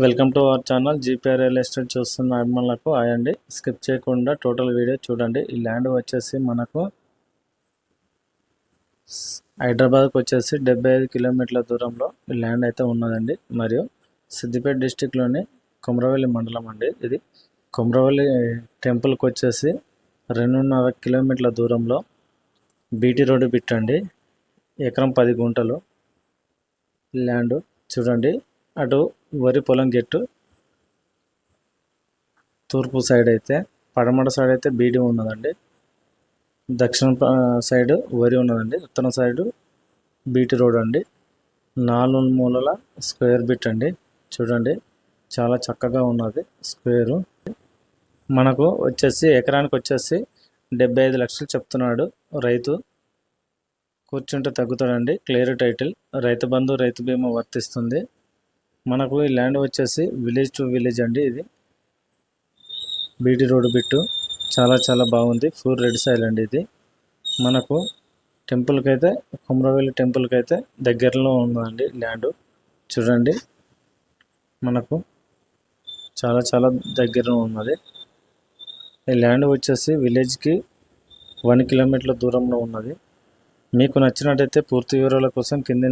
Welcome to our channel GPR real estate చూస్తున్న అభిమానులకు అయ్యండి. స్కిప్ చేయకుండా టోటల్ వీడియో చూడండి. ఈ ల్యాండ్ వచ్చేసి మనకు హైదరాబాద్కి వచ్చేసి 75 కిలోమీటర్ల దూరంలో ఈ ల్యాండ్ అయితే ఉన్నదండి. మరియు సిద్దిపేట డిస్టిక్లోని కొమరవెల్లి మండలం అండి. ఇది కొమరవెల్లి టెంపుల్కి వచ్చేసి 2.5 కిలోమీటర్ల దూరంలో బీటీ రోడ్డు బిట్టండి. ఎకరం 10 గుంటలు ల్యాండ్ చూడండి. అటు వరి పొలం గెట్టు తూర్పు సైడ్ అయితే, పడమట సైడ్ అయితే బీడి ఉన్నదండి. దక్షిణ సైడ్ వరి ఉన్నదండి. ఉత్తర సైడు బీటీ రోడ్ అండి. 4 మూలల స్క్వేర్ బిట్ అండి. చూడండి చాలా చక్కగా ఉన్నది స్క్వేరు. మనకు వచ్చేసి ఎకరానికి వచ్చేసి 75 లక్షలు చెప్తున్నాడు రైతు. కూర్చుంటే తగ్గుతాడండి. క్లియర్ టైటిల్, రైతు బంధు రైతు బీమా వర్తిస్తుంది. మనకు ఈ ల్యాండ్ వచ్చేసి విలేజ్ టు విలేజ్ అండి. ఇది బీటీ రోడ్ బిట్టు చాలా బాగుంది. ఫుల్ రెడ్ సైల్ అండి. ఇది మనకు టెంపుల్కి అయితే, కొమరవెల్లి టెంపుల్కి అయితే దగ్గరలో ఉందండి ల్యాండ్. చూడండి మనకు చాలా దగ్గరలో ఉన్నది. ఈ ల్యాండ్ వచ్చేసి విలేజ్కి 1 కిలోమీటర్ల దూరంలో ఉన్నది. మీకు నచ్చినట్టయితే పూర్తి వివరాల కోసం కింద